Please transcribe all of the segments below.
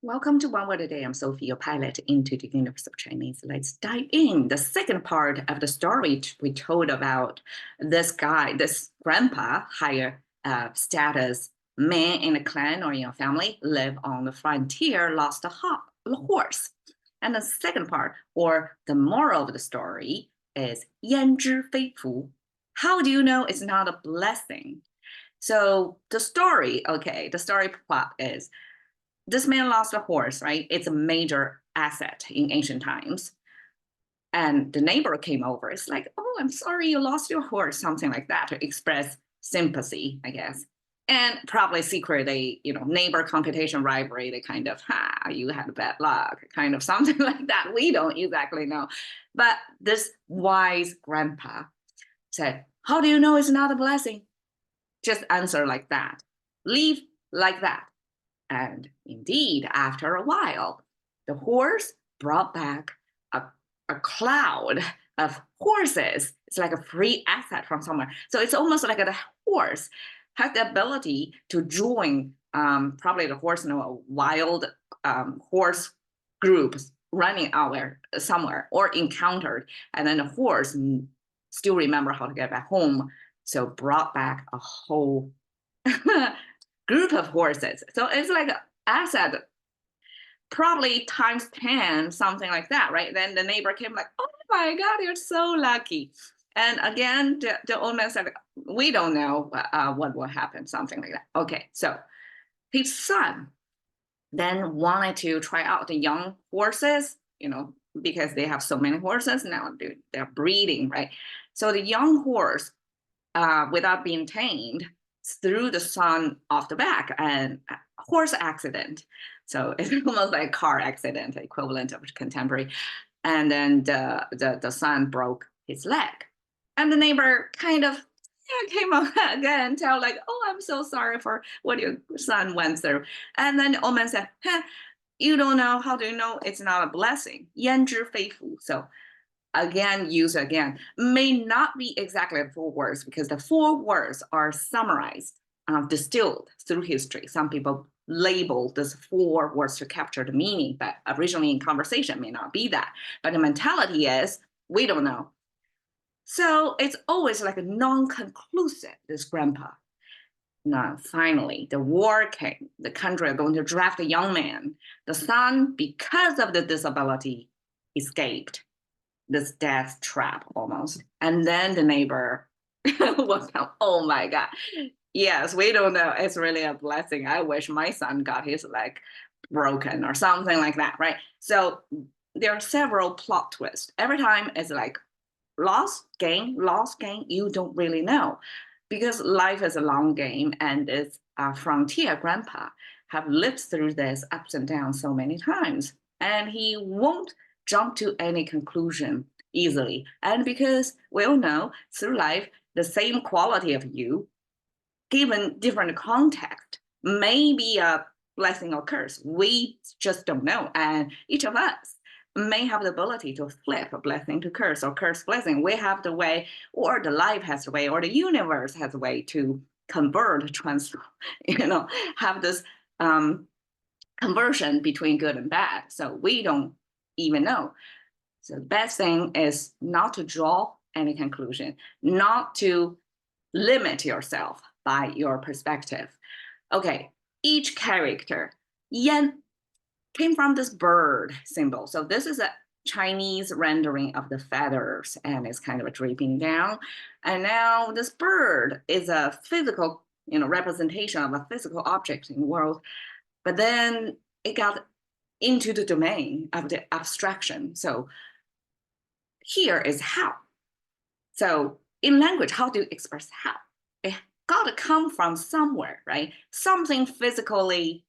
Welcome to One Word a Day. I'm Sophie, your pilot into the universe of Chinese. Let's dive in. The second part of the story we told about this guy, this grandpa, higher status man in a clan or in a family, live on the frontier, lost a horse. And the second part, or the moral of the story, is 焉知非福. How do you know it's not a blessing? So the story plot is this man lost a horse, right? It's a major asset in ancient times. And the neighbor came over. It's like, oh, I'm sorry you lost your horse, something like that, to express sympathy, I guess. And probably secretly, neighbor competition rivalry, they kind of, you had bad luck, kind of something like that. We don't exactly know. But this wise grandpa said, how do you know it's not a blessing? Just answer like that. Leave like that. And indeed, after a while, the horse brought back a cloud of horses. It's like a free asset from somewhere. So it's almost like the horse has the ability to join probably the horse, a wild horse groups running out there somewhere or encountered. And then the horse still remember how to get back home. So brought back a whole group of horses. So it's like an asset, probably times 10, something like that, right? Then the neighbor came like, oh my God, you're so lucky. And again, the old man said, we don't know what will happen, something like that. Okay, so his son then wanted to try out the young horses, because they have so many horses now, they're breeding, right? So the young horse, without being tamed, threw the son off the back and a horse accident. So it's almost like a car accident, equivalent of contemporary. And then the son broke his leg. And the neighbor kind of came up again and tell like, oh, I'm so sorry for what your son went through. And then the old man said, you don't know, how do you know it's not a blessing? 焉知非福. So again, use again, may not be exactly the 4 words because the 4 words are summarized, distilled through history. Some people label this 4 words to capture the meaning, but originally in conversation may not be that. But the mentality is, we don't know. So it's always like a non-conclusive, this grandpa. Now, finally, the war came. The country are going to draft a young man. The son, because of the disability, escaped this death trap almost. And then the neighbor was, oh my God. Yes, we don't know. It's really a blessing. I wish my son got his leg broken or something like that, right? So there are several plot twists. Every time it's like loss, gain, you don't really know. Because life is a long game and this frontier grandpa have lived through this ups and downs so many times. And he won't jump to any conclusion easily. And because we all know through life, the same quality of you, given different context, may be a blessing or curse. We just don't know. And each of us may have the ability to flip a blessing to curse or curse blessing. We have the way, or the life has the way, or the universe has a way to convert, transform, have this conversion between good and bad. So we don't even know. So the best thing is not to draw any conclusion, not to limit yourself by your perspective. Okay, each character, yan came from this bird symbol. So this is a Chinese rendering of the feathers and it's kind of a draping down. And now this bird is a physical, representation of a physical object in the world. But then it got into the domain of the abstraction. So here is how. So in language, how do you express how? It got to come from somewhere, right? Something physically,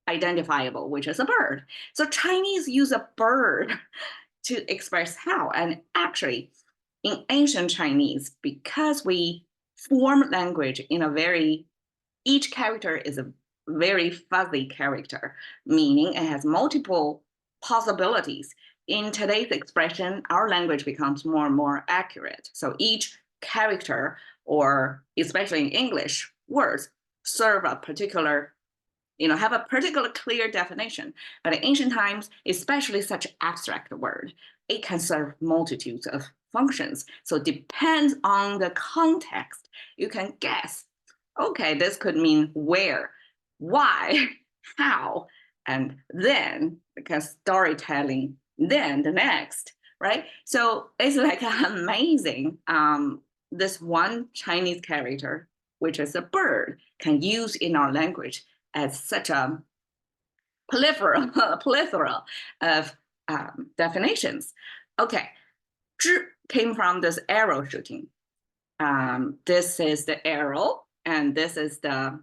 identifiable, which is a bird. So Chinese use a bird to express how. And actually, in ancient Chinese, because we form language in each character is a very fuzzy character, meaning it has multiple possibilities. In today's expression, our language becomes more and more accurate. So each character, or especially in English, words serve a particular have a particular clear definition. But in ancient times, especially such abstract word, it can serve multitudes of functions. So it depends on the context. You can guess, okay, this could mean where, why, how, and then, because storytelling, then the next, right? So it's like amazing. This one Chinese character, which is a bird, can use in our language as such a plethora of definitions. Okay, 知 came from this arrow shooting. This is the arrow, and this is the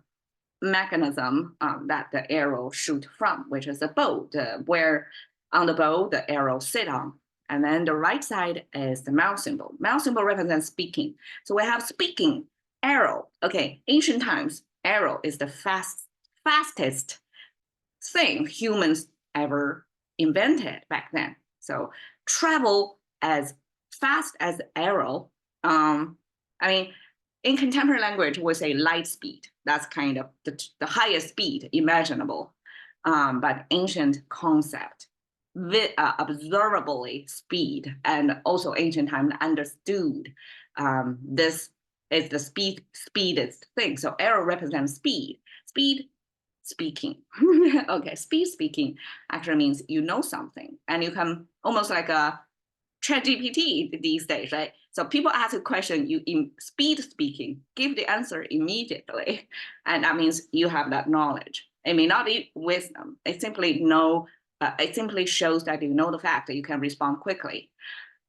mechanism that the arrow shoot from, which is a bow, where on the bow the arrow sit on. And then the right side is the mouse symbol. Mouse symbol represents speaking. So we have speaking, arrow. Okay, ancient times, arrow is the fastest thing humans ever invented back then. So travel as fast as arrow. In contemporary language, we say light speed. That's kind of the highest speed imaginable. But ancient concept, observably speed, and also ancient time understood this is the speedest thing. So arrow represents speed. Speed, speaking. Okay, speed speaking actually means you know something, and you can almost like a ChatGPT these days, right? So people ask a question, you in speed speaking, give the answer immediately. And that means you have that knowledge. It may not be wisdom. It simply shows that you know the fact that you can respond quickly.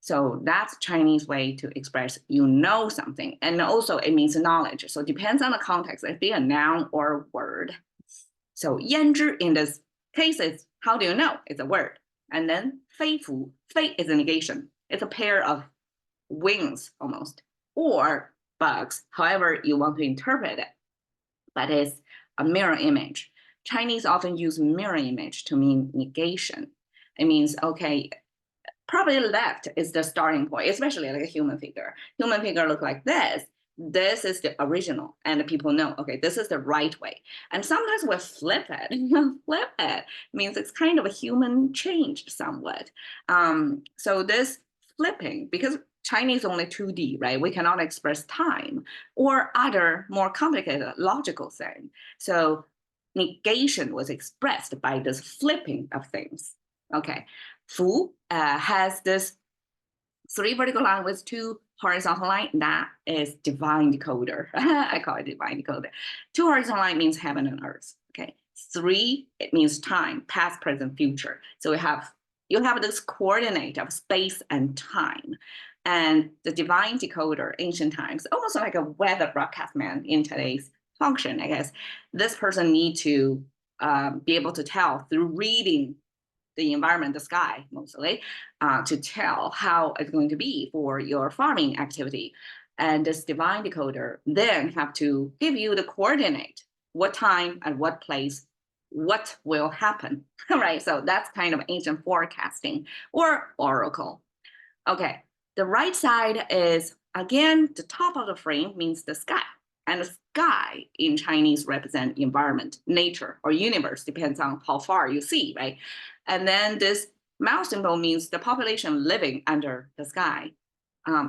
So that's Chinese way to express you know something. And also it means knowledge. So it depends on the context, if it's a noun or a word. So 焉知 in this case is how do you know? It's a word. And then 非福, fei is a negation. It's a pair of wings almost, or bugs, however you want to interpret it. But it's a mirror image. Chinese often use mirror image to mean negation. It means, okay, probably left is the starting point, especially like a human figure. Human figure look like this. This is the original, and people know, okay, this is the right way. And sometimes we flip it. Flip it means it's kind of a human changed somewhat. So this flipping, because Chinese only 2D, right? We cannot express time or other more complicated logical thing. So negation was expressed by this flipping of things. Okay, Fu has this 3 vertical line with 2 horizontal line. That is divine decoder. I call it divine decoder. 2 horizontal line means heaven and earth. Okay, 3 it means time, past, present, future. So you have this coordinate of space and time. And the divine decoder, ancient times, almost like a weather broadcast man in today's function, I guess. This person need to be able to tell through reading the environment, the sky mostly, to tell how it's going to be for your farming activity. And this divine decoder then have to give you the coordinate, what time and what place, what will happen, right? So that's kind of ancient forecasting or oracle. Okay, the right side is, again, the top of the frame means the sky. And the sky in Chinese represent environment, nature, or universe, depends on how far you see, right? And then this mouse symbol means the population living under the sky.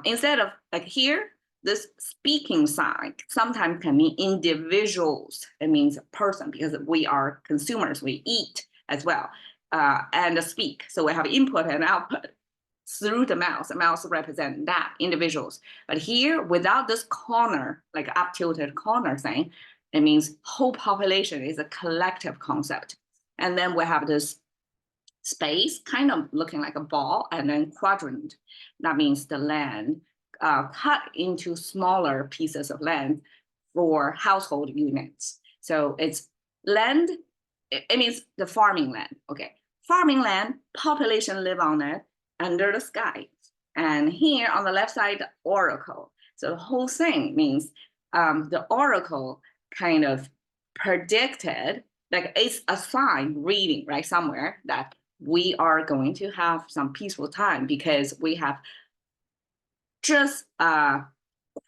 Instead of like here, this speaking sign sometimes can mean individuals. It means a person because we are consumers, we eat as well, and speak. So we have input and output through the mouse. The mouse represents that, individuals. But here, without this corner, like up tilted corner thing, it means whole population is a collective concept. And then we have this space, kind of looking like a ball, and then quadrant. That means the land cut into smaller pieces of land for household units. So it's land, it means the farming land. Okay, farming land, population live on it, under the sky. And here on the left side, the oracle. So the whole thing means the oracle kind of predicted, like it's a sign reading, right, somewhere that we are going to have some peaceful time because we have just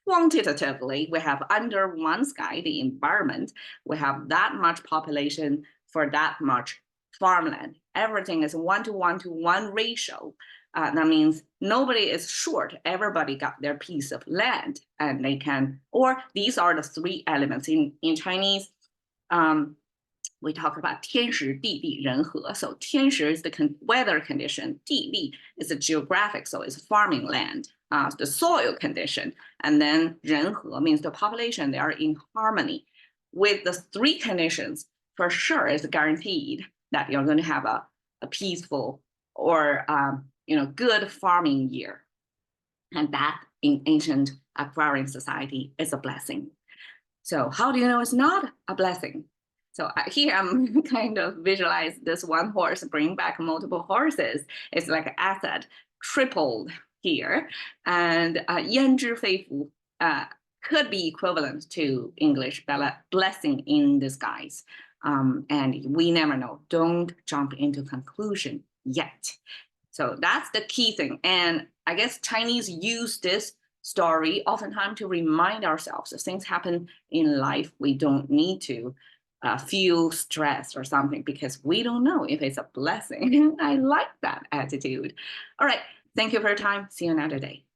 quantitatively, we have under one sky, the environment, we have that much population for that much farmland. Everything is 1 to 1 ratio. That means nobody is short. Everybody got their piece of land, and they can, or these are the 3 elements in Chinese. We talk about 天时地利人和. So 天时 is the weather condition. 地利 is the geographic, so it's farming land, the soil condition. And then 人和 means the population, they are in harmony. With the 3 conditions, for sure it's guaranteed that you're going to have a peaceful or good farming year. And that in ancient agrarian society is a blessing. So how do you know it's not a blessing? So here I'm kind of visualize this one horse bring back multiple horses. It's like an asset tripled here. And 焉知非福 could be equivalent to English blessing in disguise. And we never know. Don't jump into conclusion yet. So that's the key thing. And I guess Chinese use this story oftentimes to remind ourselves that things happen in life. We don't need to feel stressed or something because we don't know if it's a blessing. I like that attitude. All right. Thank you for your time. See you another day.